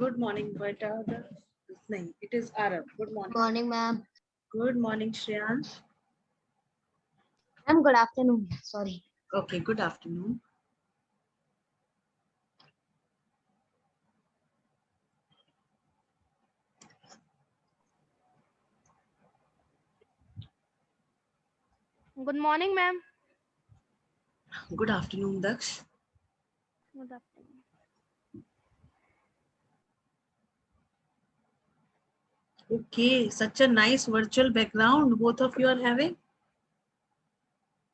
Good morning, beta. No, it is Arab. Good morning. Morning, ma'am. Good morning, Shreyansh. Ma'am, good afternoon. Sorry. Okay, good afternoon. Good morning, ma'am. Good afternoon, Daksh. Good afternoon. Okay, such a nice virtual background both of you are having.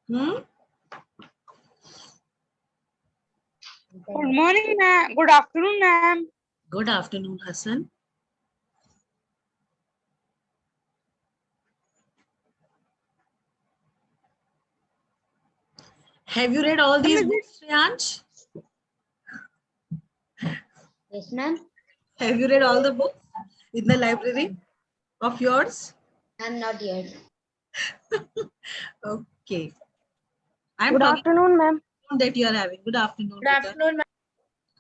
Good morning, ma'am. Good afternoon, ma'am. Good afternoon, Hassan. Have you read all these books, Shreyansh? Yes, ma'am. Have you read all the books in the library of yours? I'm not yet. Okay. I'm Good talking afternoon, ma'am. that you are having. Good afternoon. Good afternoon, ma'am.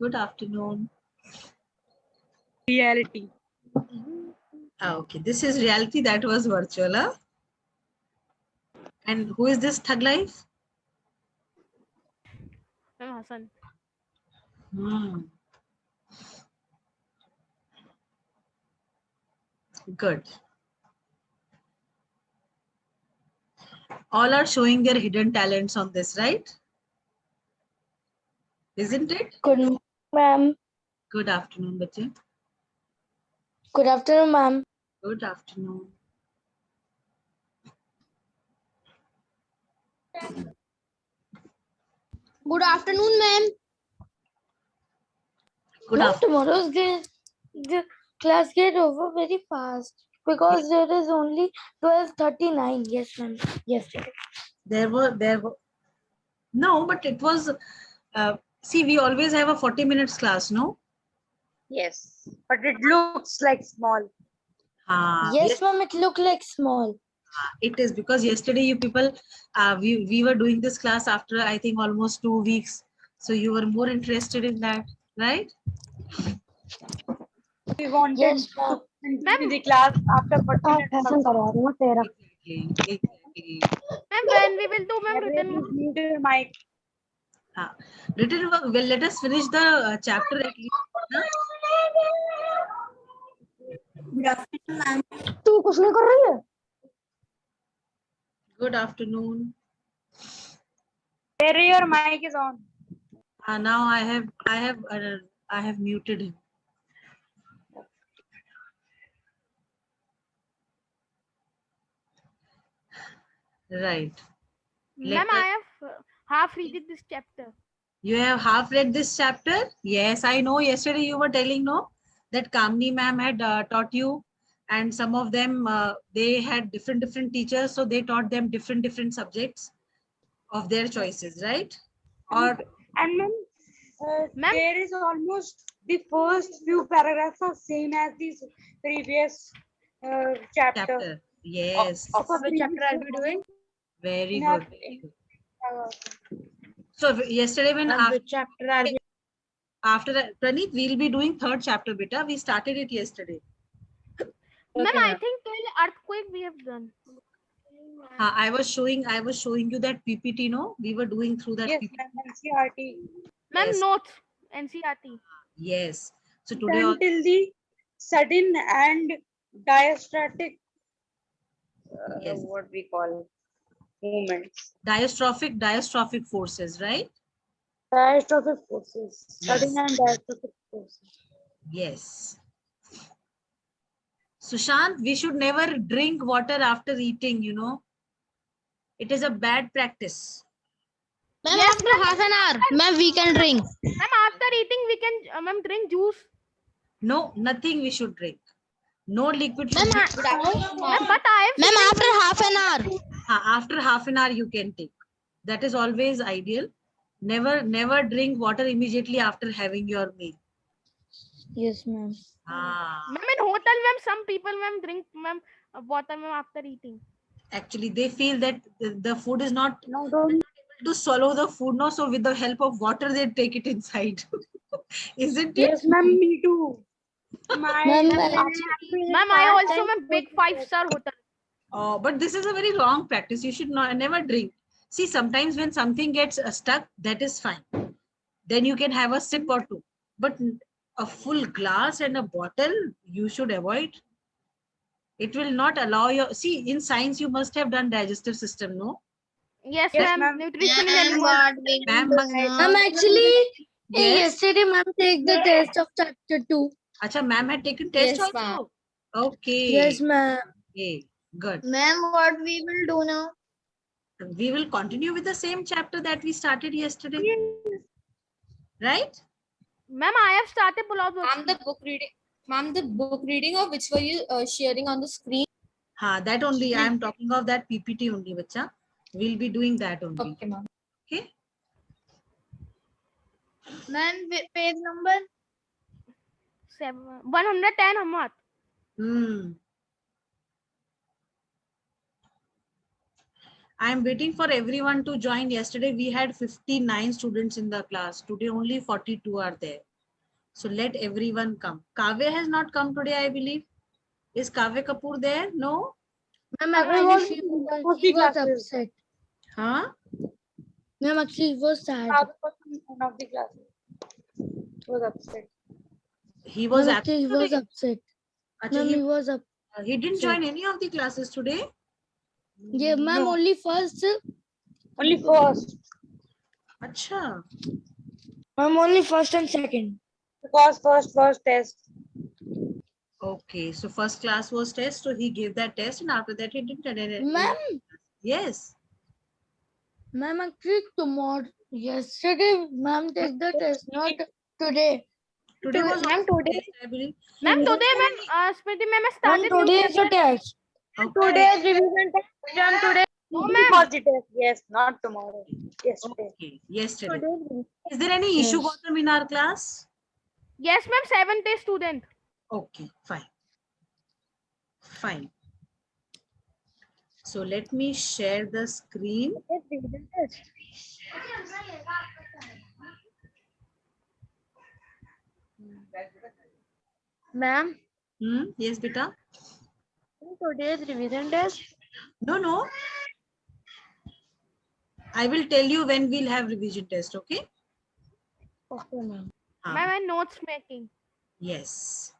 Good afternoon. Reality. Okay, this is reality. That was virtual. Huh? And who is this Thug Life? Ma'am Hassan. Good. All are showing their hidden talents on this, right? Isn't it? Good morning, ma'am. Good afternoon, bache. Good afternoon, ma'am. Good afternoon. Good afternoon, ma'am. Good Ma'am, afternoon. tomorrow's the class get over very fast because there is only 12:39. Yes, ma'am. Yesterday. There were no, but it was. See, we always have a 40 minutes class, no? Yes. But it looks like small. Yes, ma'am. It looked like small. It is because yesterday you people, we were doing this class after I think almost 2 weeks, so you were more interested in that, right? We wanted Yes, to ma'am. continue the class after 40 minutes. Exactly. Ma'am, when we will do, ma'am, written Please work. mute your mic. Written work. Well, let us finish the chapter at least. Huh? Good afternoon, ma'am. तू कुछ नहीं कर रही है? Good afternoon. Terry, your mic is on. Now I have muted him. Right. Ma'am, I have half read this chapter. You have half read this chapter? Yes, I know. Yesterday you were telling, no, that Kamni ma'am had taught you, and some of them, they had different teachers, so they taught them different subjects of their choices, right? Or And ma'am, Ma'am? there is almost the first few paragraphs are same as the previous chapter. chapter. Yes. Of which chapter are we doing? Very good. So yesterday when Which chapter are we? after that, Praneeth, we'll be doing third chapter, beta. We started it yesterday. Ma'am, I think till earthquake we have done. I was showing you that PPT, no? We were doing through that Yes, PPT. ma'am, NCRT. Ma'am, Yes. notes. NCRT. Yes. So today all, Until the sudden and diastatic, yes. what we call movements. diastrophic forces, right? Diastrophic forces. Sudden Yes. and diastrophic forces. Yes. Sushant, we should never drink water after eating, you know. It is a bad practice. Ma'am, Yes, after half an hour, ma'am, we can drink. Ma'am, after eating we can ma'am drink juice. No, nothing we should drink. No liquid Ma'am, should be. Ma'am, but I have ma'am, seen after half an hour. After half an hour you can take. That is always ideal. Never drink water immediately after having your meal. Yes, ma'am. Ma'am, in hotel, ma'am, some people, ma'am, drink, ma'am, water, ma'am, after eating. Actually, they feel that the food is not No, don't. to swallow the food, no, so with the help of water they take it inside. Isn't it? Yes, ma'am, me too. Ma'am, Ma'am, I also am a big 5-star hotel. Oh, but this is a very wrong practice. You should not never drink. See, sometimes when something gets stuck, that is fine. Then you can have a sip or two. But a full glass and a bottle, you should avoid. It will not allow your. See, in science, you must have done digestive system, no? Yes, Yes, ma'am. ma'am. Nutrition and Ma'am, animal. what we Ma'am, will but- do ma'am, now? actually, Yes. yesterday ma'am take the test of chapter 2. Acha, ma'am had taken test Yes, also. ma'am. Okay. Yes, ma'am. Okay, good. Ma'am, what we will do now? We will continue with the same chapter that we started yesterday. Right? Ma'am, I have started Pulao Ma'am, the book reading. Ma'am, the book reading of which were you sharing on the screen? That only. I am talking of that PPT only, bacha. We'll be doing that only. Okay, ma'am. Okay. Ma'am, page number? 110, Hamad. Hmm. I am waiting for everyone to join. Yesterday we had 59 students in the class. Today only 42 are there. So let everyone come. Kavya has not come today, I believe. Is Kavya Kapoor there? No? Ma'am, Everyone actually, she in was, most he was classes. upset. Huh? Ma'am, actually, he was sad. One of the classes was upset. He was Ma'am, actually, he absent was today. upset. Acha, Ma'am, he was up. he didn't join any of the classes today. Yeah, ma'am, No. only first. Only first. Acha. Ma'am, only first and second. Because first test. Okay, so first class was test, so he gave that test, and after that he didn't attend it. Ma'am, Yes. ma'am, actually, tomorrow, yesterday, ma'am take the test, not today. Today was Ma'am, also today. test, I believe. Ma'am, Was today, there ma'am, Smriti, ma'am, I Ma'am, started new today is the test. Okay. Today's revision test. Ma'am, today No, was ma'am. the test. Yes, not tomorrow. Yesterday. Okay, yesterday. Is there any issue, Yes. Gautam, in our class? Yes, ma'am, 7th student. Okay, fine. Fine. So let me share the screen. Yes, revision test. Ma'am, Yes, beta. today's revision test. No. I will tell you when we'll have revision test, okay? Okay, ma'am. Ma'am, I notes making. Yes.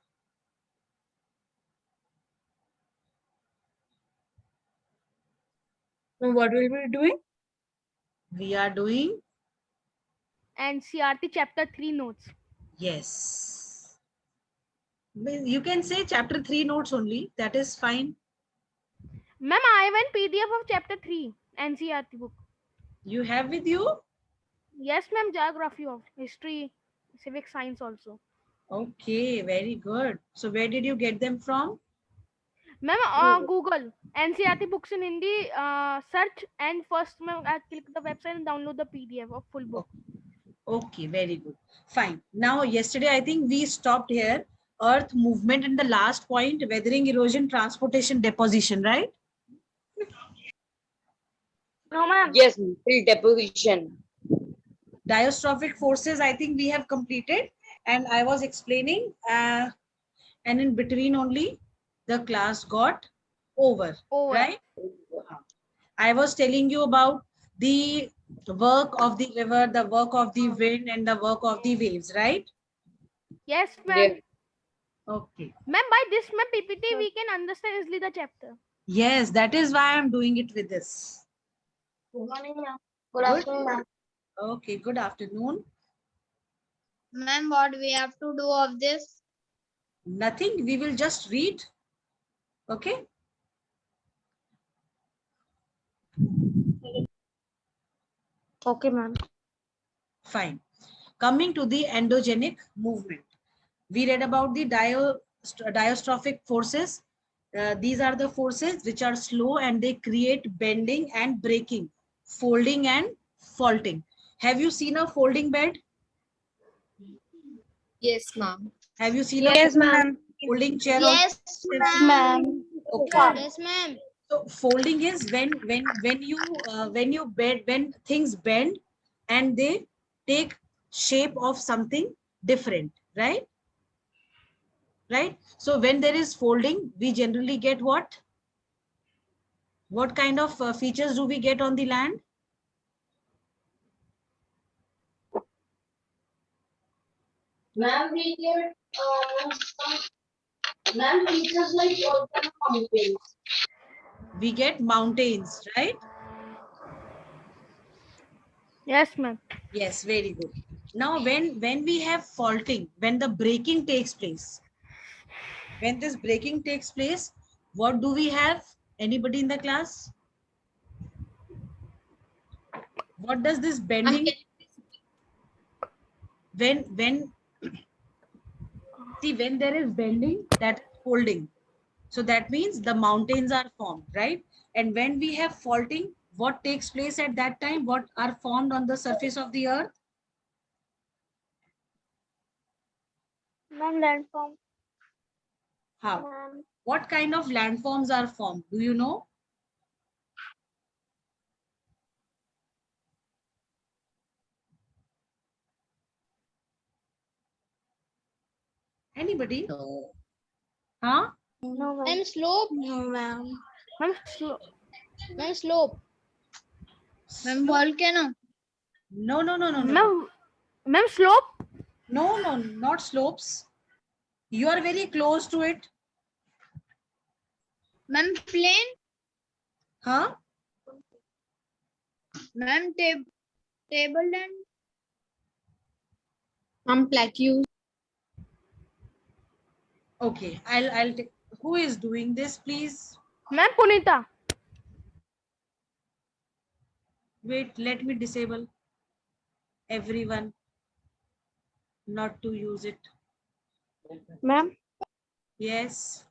What will we be doing? We are doing, And CRT chapter 3 notes. yes. Well, you can say chapter 3 notes only. That is fine. Ma'am, I have a PDF of chapter 3 NCRT book. You have with you? Yes, ma'am, geography of history, civic science also. Okay, very good. So where did you get them from? Ma'am, Google NCRT books in Hindi, search and first ma'am, I click the website and download the PDF of full book. Okay, very good. Fine. Now, yesterday, I think we stopped here. Earth movement in the last point, weathering, erosion, transportation, deposition, right? No, ma'am. Yes, till deposition. Diastrophic forces, I think we have completed. And I was explaining, and in between only, the class got over, Over. right? I was telling you about the work of the river, the work of the wind, and the work of the waves, right? Yes, ma'am. Yes. Okay. Ma'am, by this ma'am PPT we can understand easily the chapter. Yes, that is why I'm doing it with this. Good morning, ma'am. Good. afternoon, ma'am. Okay, good afternoon. Ma'am, what we have to do of this? Nothing, we will just read. Okay. Okay, ma'am. Fine. Coming to the endogenic movement. We read about the diastrophic forces. These are the forces which are slow and they create bending and breaking, folding and faulting. Have you seen a folding bed? Yes, ma'am. Have you seen Yes, a ma'am. folding chair? Yes, Also? ma'am. Okay. Yes, ma'am. So folding is when things bend and they take shape of something different, right? right? So when there is folding, we generally get what? What kind of features do we get on the land? Ma'am, we get ma'am, features like volcano mountains. We get mountains, right? Yes, ma'am. Yes, very good. Now, when we have faulting, when the breaking takes place, when this breaking takes place, what do we have? Anybody in the class? What does this bending? When see, when there is bending, that is folding. So that means the mountains are formed, right? And when we have faulting, what takes place at that time? What are formed on the surface of the earth? Ma'am, landform. How? Ma'am, What kind of landforms are formed? Do you know? Anybody? No. Huh? no, ma'am. Ma'am, slope. No, ma'am. Ma'am, Ma'am, slope. Ma'am, volcano. No, no, no, no, no. ma'am, slope. No, no, not slopes. You are very close to it. Ma'am, plain. Huh? Ma'am, tableland. Ma'am, plateau. Okay, I'll take. Who is doing this, please? Ma'am, Punita. Wait, let me disable everyone not to use it. Ma'am, Yes.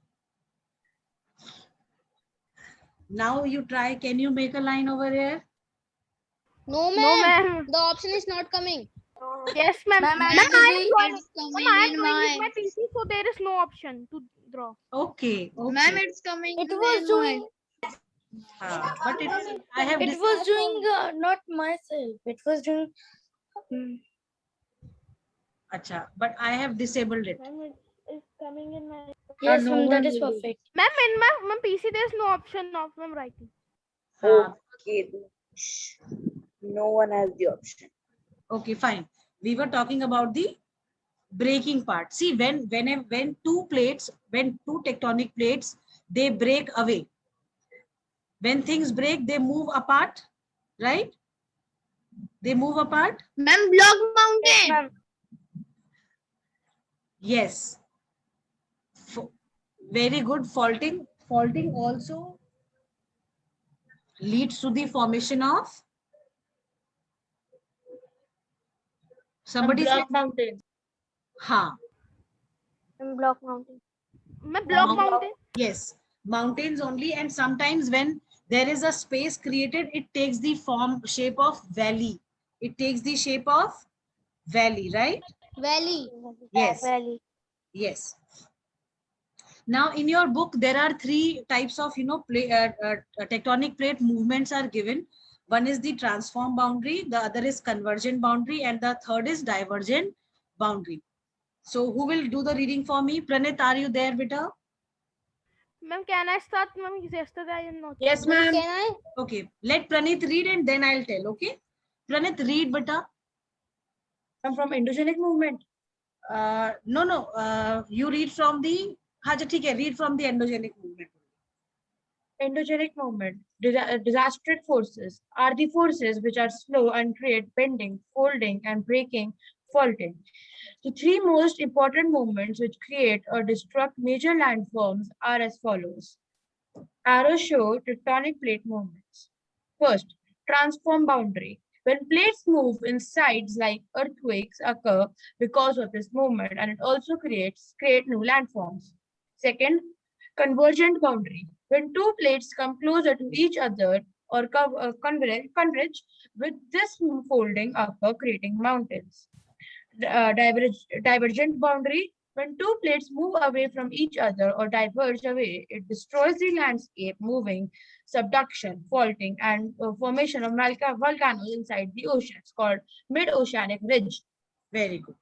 Now you try. Can you make a line over here? No, No, ma'am. ma'am. The option is not coming. Yes, ma'am. Ma'am, Ma'am, actually, It's coming in in my. my PC, so there is no option to draw. Okay. Okay. Ma'am, it's coming. it in was my. doing. But I have. It was doing not myself. It was doing. Acha, but I have disabled it. Ma'am, it's coming in my. Yes, no ma'am. That one is will- perfect. Ma'am, in my PC, there is no option of ma'am writing. Okay. No one has the option. Okay, fine. We were talking about the breaking part. See, when two tectonic plates, they break away. When things break, they move apart, right? They move apart. Ma'am, block mountain. Yes. Very good. Faulting also leads to the formation of somebody said, mountains. ha. Block mountain. Ma'am, block mountain. Yes, mountains only. And sometimes when there is a space created, it takes the shape of valley. It takes the shape of valley, right? Valley. Yes. Valley. Yes. Now in your book, there are three types of, tectonic plate movements are given. One is the transform boundary, the other is convergent boundary, and the third is divergent boundary. So who will do the reading for me? Pranit, are you there, beta? Ma'am, can I start? Ma'am, yesterday I am not. Yes, Ma'am, ma'am. can I? Okay, let Pranit read and then I'll tell, okay? Pranit, read, beta. From endogenic movement. No, you read from the, read from the endogenic movement. Endogenic movement. Disastrous forces are the forces which are slow and create bending, folding, and breaking, faulting. The three most important movements which create or destruct major landforms are as follows. Arrows show tectonic plate movements. First, transform boundary. When plates move in sides like earthquakes occur because of this movement, and it also create new landforms. Second, convergent boundary. When two plates come closer to each other or converge with this folding occur, creating mountains. Divergent boundary. When two plates move away from each other or diverge away, it destroys the landscape, moving, subduction, faulting, and formation of volcanoes inside the ocean. It's called mid-oceanic ridge. Very good.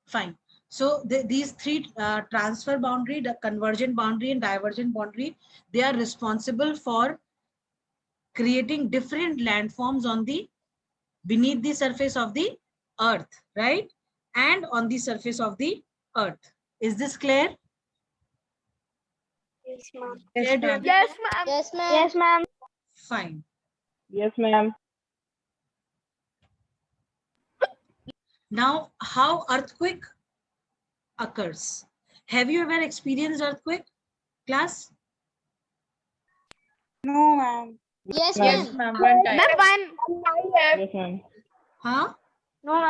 Fine. So these three transfer boundary, the convergent boundary and divergent boundary, they are responsible for creating different landforms on the beneath the surface of the earth, right? And on the surface of the earth. Is this clear? Yes, ma'am. Clear to everyone? Yes, ma'am. Yes, ma'am. Yes, ma'am. Fine. Yes, ma'am. Now, how earthquake occurs? Have you ever experienced earthquake, class? No, ma'am. Yes, Yes, ma'am. ma'am. One time. Ma'am, one. Yes, ma'am. Huh? No,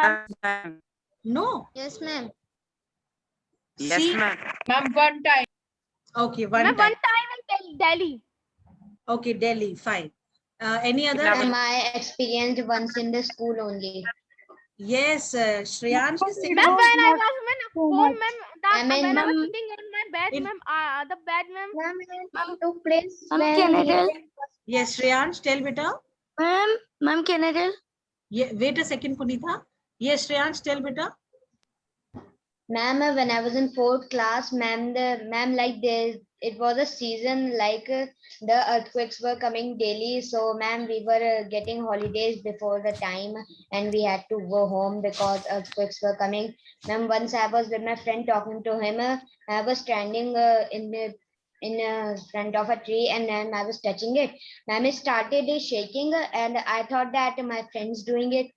ma'am. No. Yes, ma'am. See, Ma'am, one time. okay, Ma'am, one one time. time in Delhi. Okay, Delhi, fine. Any other? Ma'am, I experienced once in the school only. Yes, Shreyansh is saying. Ma'am, was when I not was in so home, much. ma'am, I mean, when I was ma'am, sitting in my bed, In- ma'am, the bed, ma'am. Ma'am, took place Ma'am, can I tell? Yes, Shreyansh, tell beta. Ma'am, can I tell? Yeah, wait a second, Punitha. Yes, Shreyansh, tell beta. Ma'am, when I was in fourth class, ma'am, like it was a season like the earthquakes were coming daily. So, ma'am, we were getting holidays before the time, and we had to go home because earthquakes were coming. Ma'am, once I was with my friend talking to him. I was standing in front of a tree, and then I was touching it. Ma'am, it started shaking, and I thought that my friend's doing it.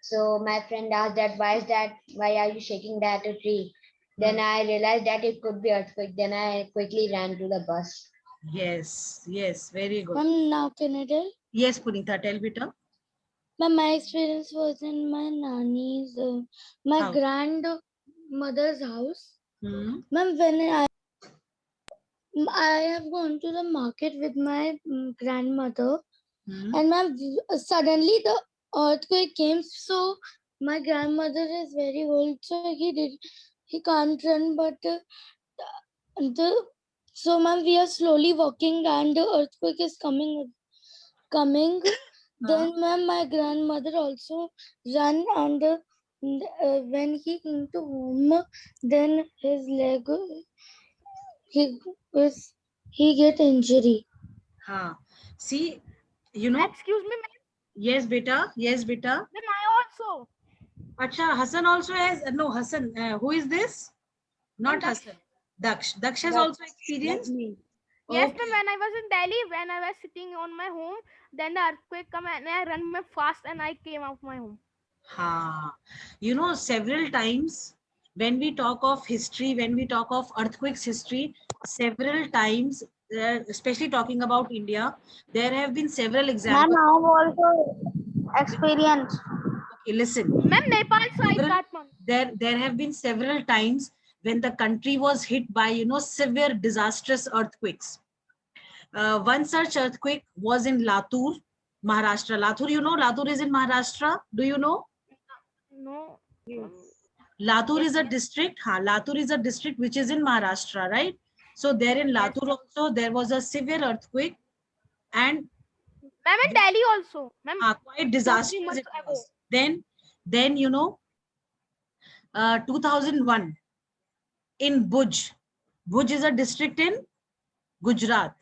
So my friend asked that why are you shaking that tree? Then I realized that it could be earthquake. Then I quickly ran to the bus. Yes, yes, very good. Ma'am, now can I tell? Yes, Punitha, tell beta. Ma'am, my experience was in my nanny's, my House. grandmother's house. Hmm. Ma'am, when I have gone to the market with my grandmother, Hmm. and ma'am, suddenly the earthquake came. So my grandmother is very old, so he can't run. But so ma'am, we are slowly walking, and the earthquake is coming. Then ma'am, my grandmother also ran, and when he came to home, then his leg he he get injury. Huh. See, you know, Excuse me, ma'am. yes, beta. Yes, beta. Ma'am, I also. Acha, Hassan also has, no, Hassan, who is this? Not Daksh. Hassan. Daksh. Daksh has also experienced? Yes, Okay. ma'am. When I was in Delhi, when I was sitting on my home, then the earthquake come and I run my fast and I came out my home. Ha. You know, several times when we talk of history, when we talk of earthquakes history, several times, especially talking about India, there have been several examples. Ma'am, I have also experienced. Okay, listen. Ma'am, Nepal side, Several- Kathmandu. There have been several times when the country was hit by, you know, severe disastrous earthquakes. One such earthquake was in Latur, Maharashtra. Latur, you know, Latur is in Maharashtra. Do you know? No. Latur is a district. Latur is a district which is in Maharashtra, right? So there in Latur also there was a severe earthquake, and Ma'am, in Delhi also. Ma'am, quite 2-3 disastrous months it ago. was. Then you know, 2001 in Bhuj. Bhuj is a district in Gujarat.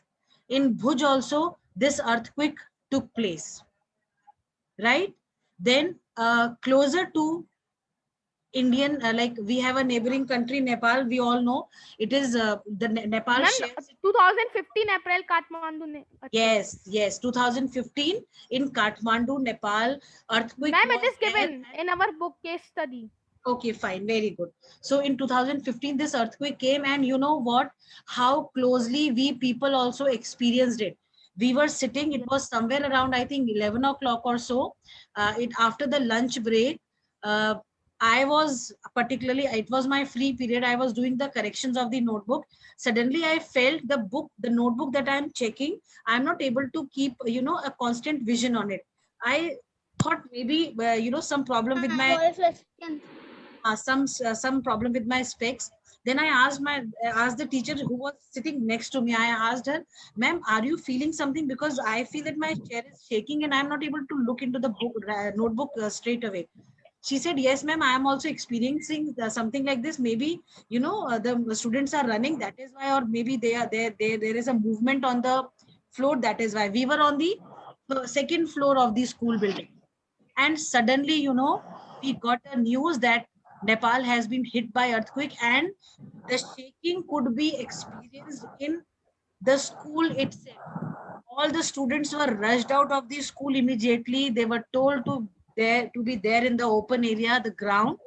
In Bhuj also this earthquake took place, right? Then closer to Indian, like we have a neighboring country, Nepal. We all know it is the Nepal Ma'am, shares. 2015 April, Kathmandu. Yes, 2015 in Kathmandu, Nepal, earthquake Ma'am, it was is there. given in our book case study. Okay, fine, very good. So in 2015, this earthquake came, and you know what? How closely we people also experienced it. We were sitting, it was somewhere around, I think, 11 o'clock or so. After the lunch break, I was particularly, it was my free period. I was doing the corrections of the notebook. Suddenly, I felt the notebook that I'm checking, I'm not able to keep, you know, a constant vision on it. I thought maybe, you know, some problem with my some problem with my specs. Then I asked the teacher who was sitting next to me. I asked her, "Ma'am, are you feeling something? Because I feel that my chair is shaking and I'm not able to look into the book notebook straight away." She said, yes, ma'am, I am also experiencing something like this. Maybe, you know, the students are running. That is why, or maybe they are there. There is a movement on the floor. That is why we were on the second floor of the school building. And suddenly, you know, we got a news that Nepal has been hit by earthquake, and the shaking could be experienced in the school itself. All the students were rushed out of the school immediately. They were told to be there in the open area, the ground.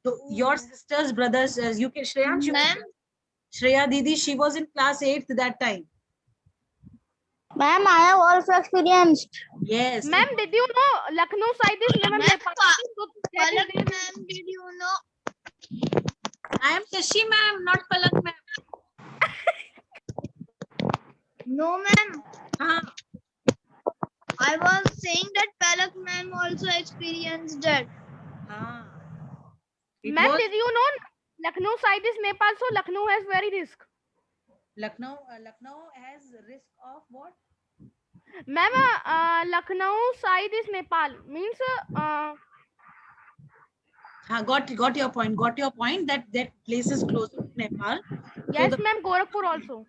So your sisters, brothers, you can Ma'am, Shreya Didi, she was in class 8th that time. Ma'am, I have also experienced. Yes. Ma'am, did you know Lucknow side is Nepal? Palak ma'am, did you know? I am Shashi ma'am, not Palak ma'am. No, ma'am. Huh. I was saying that Palak ma'am also experienced that. Huh. It Ma'am, was did you know Lucknow side is Nepal, so Lucknow has very risk. Lucknow has risk of what? Ma'am, Lucknow side is Nepal. Means Got your point. Got your point that place is closer to Nepal. yes, the- ma'am, Gorakhpur also.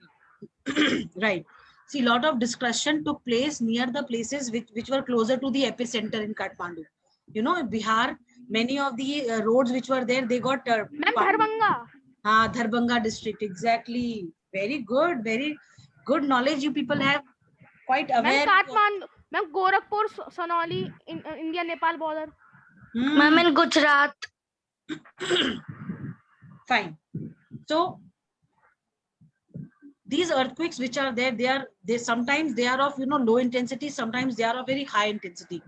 Right. See, a lot of discussion took place near the places which were closer to the epicenter in Kathmandu. You know, Bihar, many of the roads which were there, they got Ma'am, Dharbanga. Dharbanga district. Exactly. Very good. Very good knowledge you people have. Quite Ma'am, aware. Kathmandu. Ma'am, Gorakhpur, Sonauli, in India-Nepal border. Ma'am, in Gujarat. Fine. So these earthquakes which are there, they sometimes they are of, you know, low intensity, sometimes they are of very high intensity.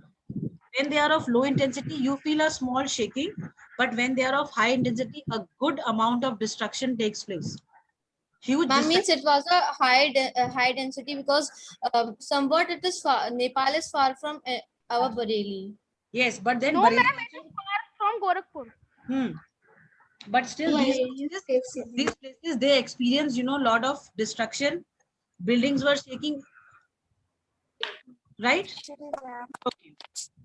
When they are of low intensity, you feel a small shaking, but when they are of high intensity, a good amount of destruction takes place. Huge Ma'am, means destruction. it was a high density because somewhat it is far, Nepal is far from our Bareilly. Yes, but then No, Bareilly ma'am, it is far from Gorakhpur. But still these places they experience, you know, lot of destruction. Buildings were shaking, right? Okay,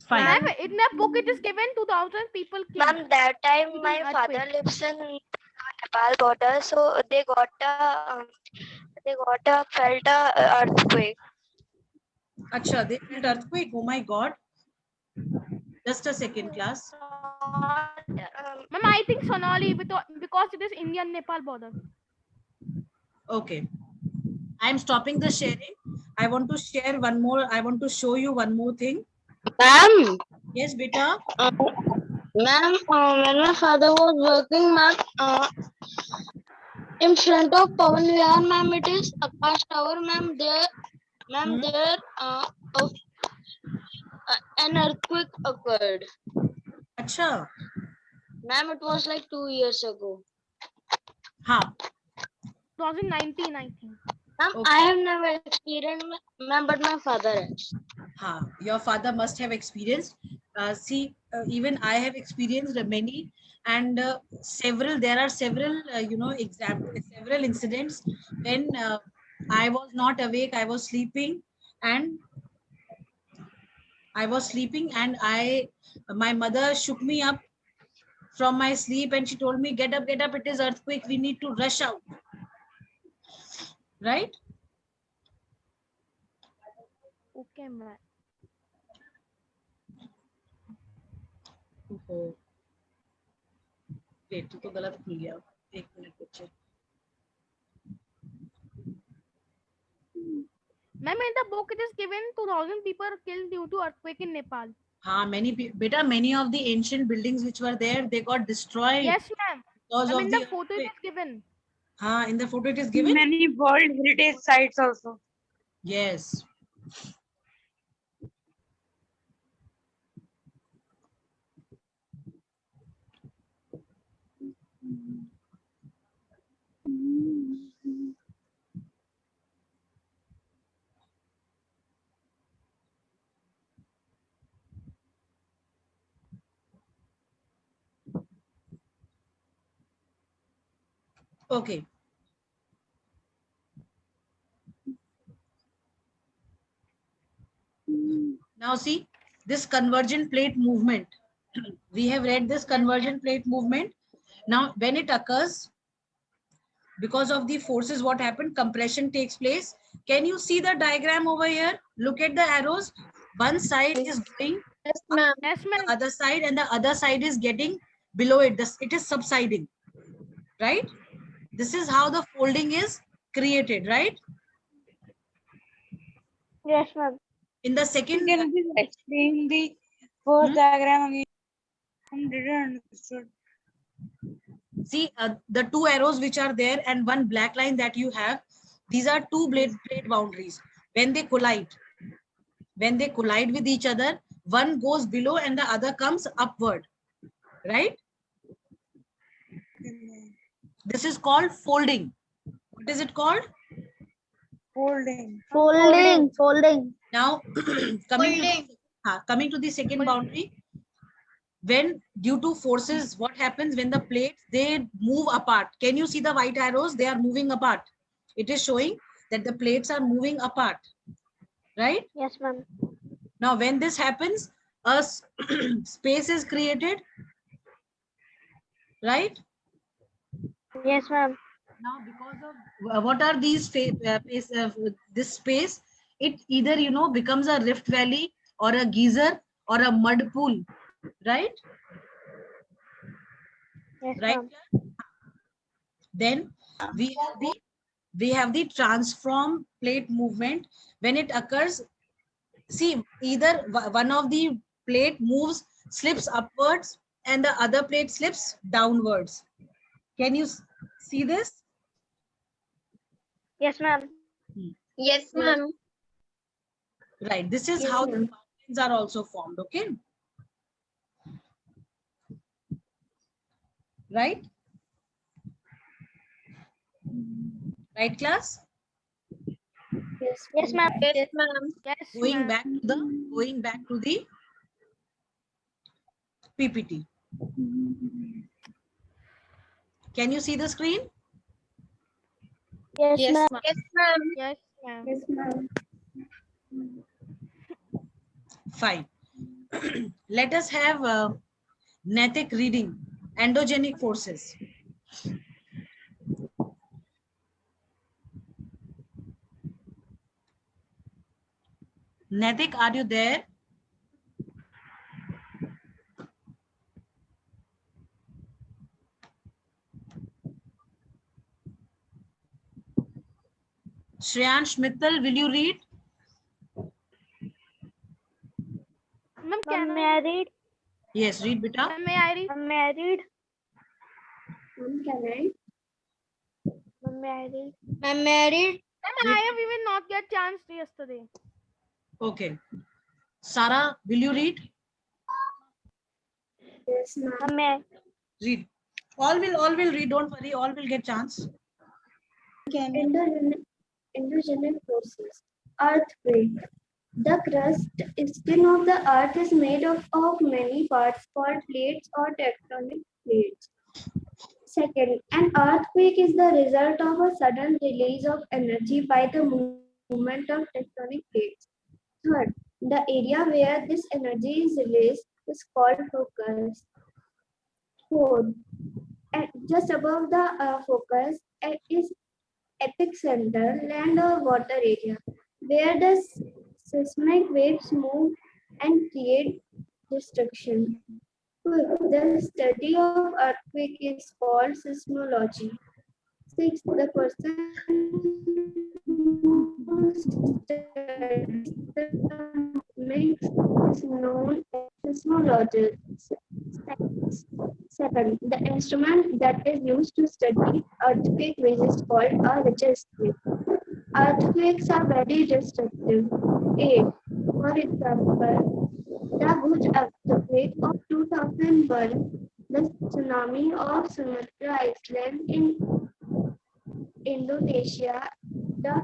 fine. Ma'am, in the book it is given 2,000 people killed. Ma'am, that time due to my earthquake. father lives in Nepal border, so they got a felt a earthquake. Acha, they felt earthquake. Oh my God. Just a second, class. Ma'am, I think Sonauli because it is Indian-Nepal border. Okay. I'm stopping the sharing. I want to share one more. I want to show you one more thing. Ma'am, Yes, beta. ma'am, when my father was working, ma'am, in front of Pawan Vihar, ma'am, it is Akash Tower, ma'am. There, an earthquake occurred. Acha. Ma'am, it was like 2 years ago. Ha. 2019, I think. Ma'am, Okay. I have never experienced, ma'am, but my father has. Ha. Your father must have experienced. See, even I have experienced many, and there are several, you know, several incidents when I was not awake, I was sleeping, and my mother shook me up from my sleep and she told me, get up, it is earthquake, we need to rush out. Right? Okay, ma'am. Weight तो गलत खुल गया, एक minute बच्चे. Ma'am, in the book it is given 2,000 people killed due to earthquake in Nepal. Many of the ancient buildings which were there, they got destroyed. Yes, ma'am. Because of In the photo it is given. In the photo it is given. Many World Heritage sites also. Yes. Okay. Now see this convergent plate movement. We have read this convergent plate movement. Now, when it occurs, because of the forces, what happened? Compression takes place. Can you see the diagram over here? Look at the arrows. One side is going Yes, ma'am. Yes, ma'am. the other side, and the other side is getting below it. It is subsiding, right? This is how the folding is created, right? Yes, ma'am. In the second, Can you please explain the first diagram again? I didn't understood. see the two arrows which are there and one black line that you have, these are two plate boundaries. When they collide with each other, one goes below and the other comes upward, right? This is called folding. What is it called? Folding. Folding. Now, coming to the second boundary, when due to forces, what happens when the plates, they move apart? Can you see the white arrows? They are moving apart. It is showing that the plates are moving apart, right? Yes, ma'am. Now, when this happens, a space is created, right? Yes, ma'am. Now, because of what are these this space, it either becomes a rift valley or a geyser or a mud pool, right? Yes, Right. ma'am. Then we have the transform plate movement. When it occurs, see, either one of the plate moves, slips upwards, and the other plate slips downwards. Can you see this? Yes, ma'am. Yes, ma'am. Right. This is Yes, how the ma'am. mountains are also formed. Okay. Right. Right, class. Yes, Yes, ma'am. Yes, ma'am. Yes, Going ma'am. back to the PPT. Can you see the screen? Yes, Yes, ma'am. ma'am. Yes, ma'am. Yes, ma'am. Yes, ma'am. Fine. Let us have Naitik reading endogenic forces. Naitik, are you there? Shreyansh Mittal, will you read? Ma'am, can Ma'am, may I read? Yes, read, beta. Ma'am, may I read? Ma'am, may I read? Ma'am, can I? Ma'am, may I read? Ma'am, may I read? Ma'am, I have even not get chance yesterday. Okay. Sarah, will you read? Yes, ma'am. Ma'am, may I? Read. All will read. Don't worry. All will get chance. Endogenic forces. Earthquake. The crust skin of the earth is made of many parts called plates or tectonic plates. Second, an earthquake is the result of a sudden release of energy by the movement of tectonic plates. Third, the area where this energy is released is called focus. Fourth, just above the focus is epicenter, land or water area, where the seismic waves move and create destruction. The study of earthquake is called seismology. Six, the person who studies the movements is known as seismologist. Second, the instrument that is used to study earthquake waves is called a registry. Earthquakes are very destructive. 8. For example, the Bhuj earthquake of 2001, the tsunami of Sumatra Island in Indonesia, the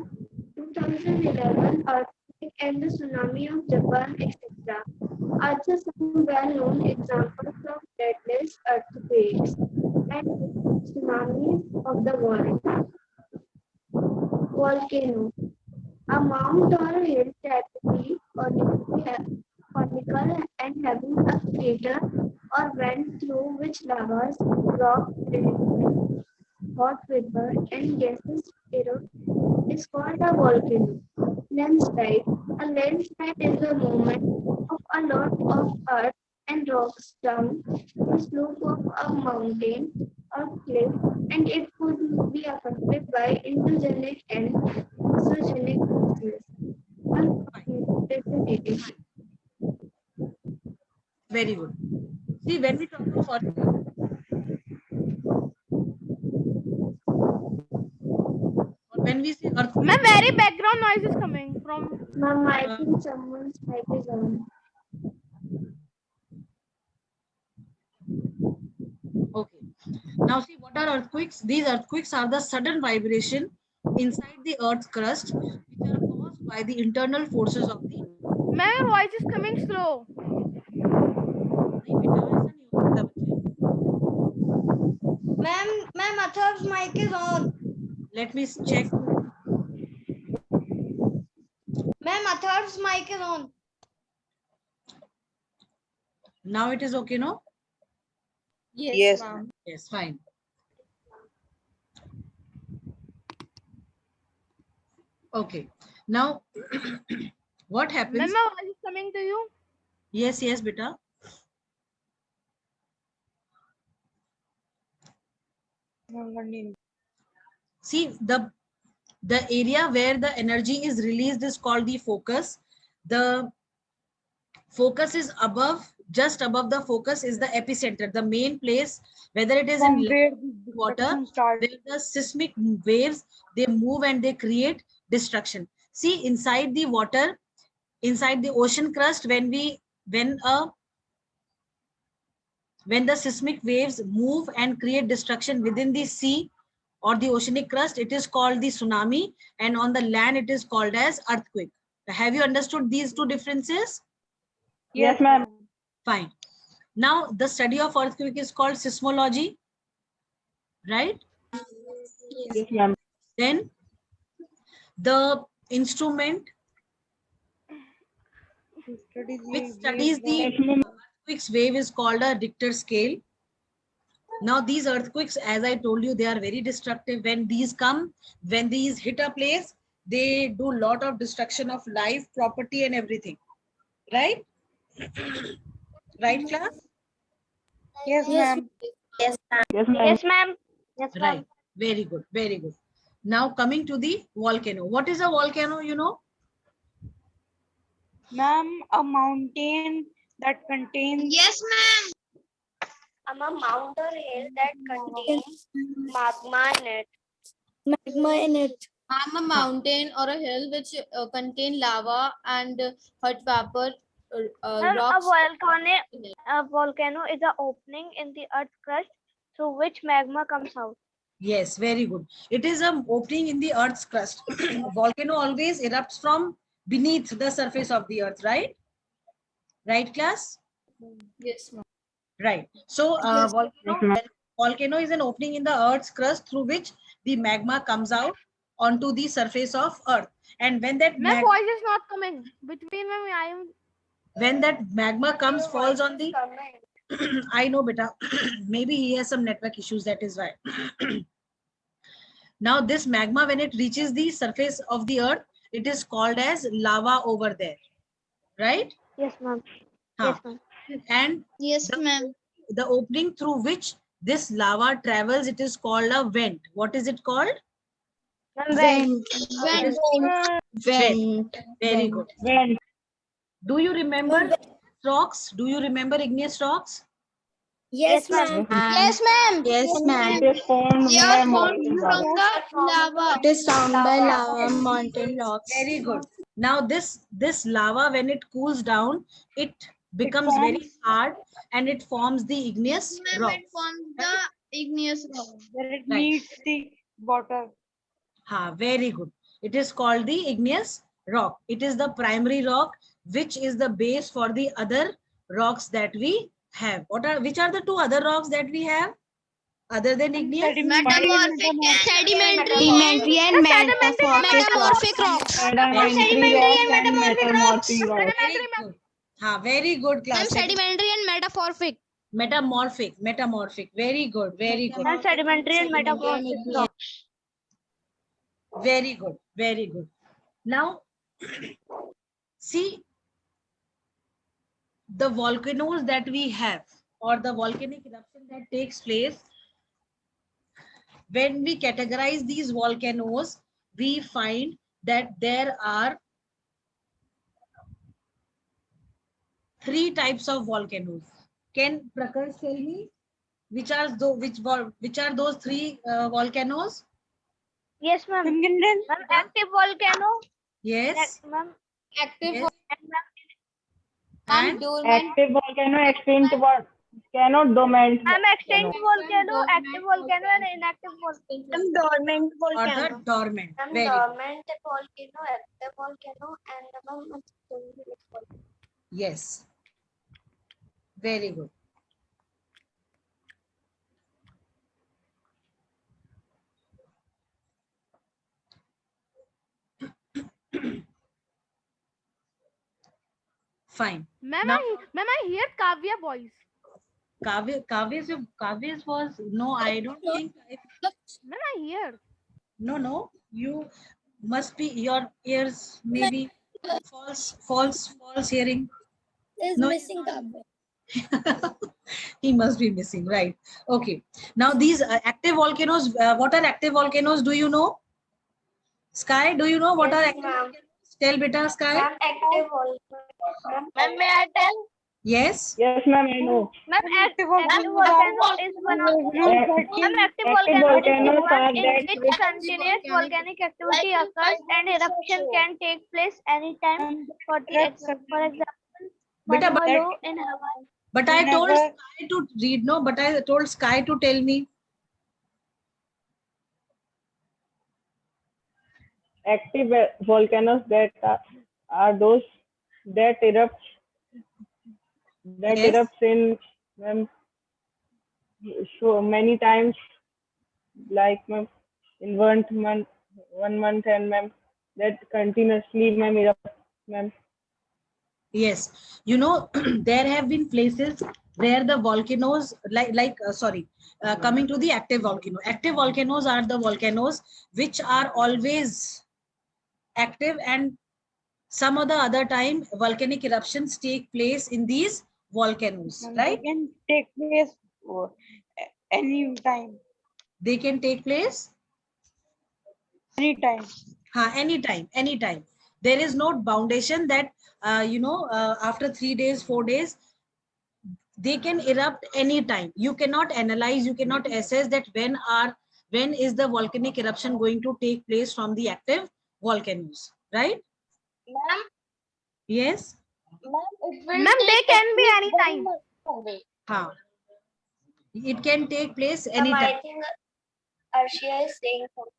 2011 earthquake and the tsunami of Japan, etc. are just some well-known examples of deadliest earthquakes and tsunamis of the world. Volcano. A mount or a hill typically conical and having a crater or vent through which lavas, rock, hot vapor, and gases erupt is called a volcano. Landslide. A landslide is a movement of a lot of earth and rocks down the slope of a mountain or cliff, and it could be affected by endogenic and exogenic forces. Unprecedented. Very good. See, when we talk of earthquake, or when we say earthquake, Ma'am, very background noise is coming from. Ma'am, I think someone's mic is on. okay. Now see, what are earthquakes? These earthquakes are the sudden vibration inside the earth's crust, which are caused by the internal forces of the. Ma'am, your voice is coming slow. नहीं बेटा, ऐसा नहीं हो सकता बच्चे. Ma'am, Atharv's mic is on. Let me check. Ma'am, Atharv's mic is on. Now it is okay, no? Yes, ma'am. Yes, fine. Okay. Now, what happens? Ma'am, my voice is coming to you. Yes, yes, beta. See, the area where the energy is released is called the focus. The focus is above, just above the focus is the epicenter, the main place, whether it is From in where water, starts. there the seismic waves, they move and they create destruction. See, inside the water, inside the ocean crust, when the seismic waves move and create destruction within the sea or the oceanic crust, it is called the tsunami, and on the land it is called as earthquake. Have you understood these two differences? Yes, ma'am. Fine. Now the study of earthquake is called seismology, right? Yes, ma'am. Then the instrument which studies the earthquake's wave is called a Richter scale. Now these earthquakes, as I told you, they are very destructive. When these come, when these hit a place, they do a lot of destruction of life, property and everything, right? Right, class? Yes, ma'am. Yes, ma'am. Yes, ma'am. Yes, ma'am. Yes, Right. Very good. Very good. Now coming to the volcano. What is a volcano, you know? Ma'am, a mountain that contains. Yes, ma'am. I'm a mountain or hill that contains magma in it. Magma in it. I'm a mountain or a hill which contain lava and hot vapor rocks. A volcano is an opening in the earth's crust through which magma comes out. Yes, very good. It is an opening in the earth's crust. Volcano always erupts from beneath the surface of the earth, right? Right, class? Yes, ma'am. Right. So Yes. volcano is an opening in the earth's crust through which the magma comes out onto the surface of earth. And when that My voice is not coming. Between me, I am. when that magma comes, falls on the, I know, beta. Maybe he has some network issues, that is why. Now this magma, when it reaches the surface of the earth, it is called as lava over there, right? Yes, ma'am. Huh. Yes, ma'am. And Yes, ma'am. the opening through which this lava travels, it is called a vent. What is it called? Vent. Vent. Vent. Very good. Vent. Do you remember rocks? Do you remember igneous rocks? Yes, ma'am. Yes, ma'am. Yes, ma'am. It is formed They by are formed mountain from lava. the lava. It is found by lava mountain rocks. Very good. Now this lava, when it cools down, it becomes very forms- hard and it forms the igneous rock. It forms the igneous rock. Where it Right. meets the water. Very good. It is called the igneous rock. It is the primary rock, which is the base for the other rocks that we have. Which are the two other rocks that we have other than igneous? Metamorphic and sedimentary and metamorphic rocks. Sedimentary rocks and metamorphic rocks. Very good. Very good, Ma'am, class. sedimentary and metamorphic. Metamorphic. Very good. Very good. And sedimentary and metamorphic rocks. Very good. Very good. Now, see the volcanoes that we have, or the volcanic eruption that takes place. When we categorize these volcanoes, we find that there are 3 types of volcanoes. Can Prakash tell me which are those 3 volcanoes? Yes, ma'am. Ma'am, Ma'am, active volcano. Yes. Ma'am, Active Yes. and And dormant. Active volcano, extinct volcano, dormant I'm extinct volcano, active volcano, and inactive volcano. dormant or the volcano. dormant. Ma'am, Very good. dormant volcano, active volcano, and ma'am, volcano. Yes. Very good. Fine. Ma'am, Now- I hear Kavya voice. Kavya's was, no, I don't think. Ma'am, I hear. No, you must be, your ears maybe false hearing. Is No, missing Kavya. he must be missing, right? Okay. Now these active volcanoes, what are active volcanoes? Do you know? Sky, do you know what Yes, are active ma'am. volcanoes? Tell beta, Sky. Ma'am, active volcano. Ma'am, may I tell? Yes. Yes, ma'am, I know. Ma'am, active volcano is one of Ma'am, active volcano is volcanoes one are in that which which- continuous volcanic activity occurs and eruption can take place anytime. For example, Beta, but Manualo in Hawaii. But I told Whenever- Sky to read, no, but I told Sky to tell me. Active volcanoes that are those that erupts Yes. in so many times, like in 1 month, and that continuously erupt, ma'am. Yes. You know, there have been places where the volcanoes, coming to the active volcano. Active volcanoes are the volcanoes which are always active, and some of the other time volcanic eruptions take place in these volcanoes, They right? can take place any time. They can take place Anytime. anytime. There is no foundation that, after 3 days, 4 days, they can erupt anytime. You cannot analyze, you cannot assess that when is the volcanic eruption going to take place from the active volcanoes, right? Ma'am, Yes. Ma'am, they can be anytime. Huh. It can take place Ma'am, anytime. I think Arshia is saying something.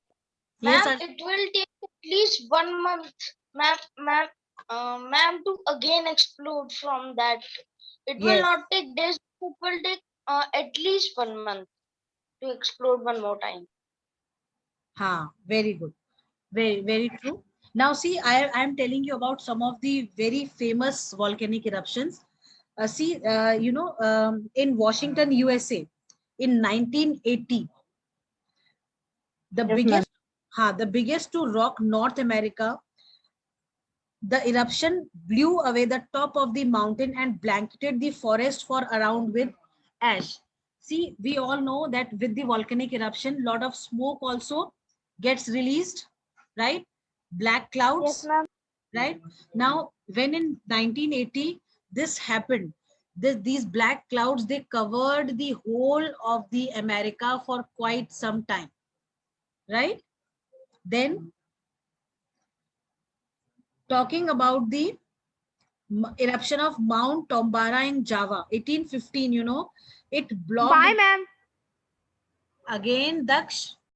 Yes, ma'am, it will take at least 1 month, ma'am, to again explode from that. It will Yes. not take days. It will take at least 1 month to explode one more time. Very good. Very true. Now see, I am telling you about some of the very famous volcanic eruptions. In Washington, USA, in 1980, the Yes, biggest, the biggest to rock North America, the eruption blew away the top of the mountain and blanketed the forest for around with ash. See, we all know that with the volcanic eruption, lot of smoke also gets released, right? Black clouds. Yes, ma'am. Right now, when in 1980 this happened, these black clouds, they covered the whole of the America for quite some time, right? Then talking about the eruption of Mount Tombara in Java, 1815, it blocked. Bye, ma'am. Again, Daksh.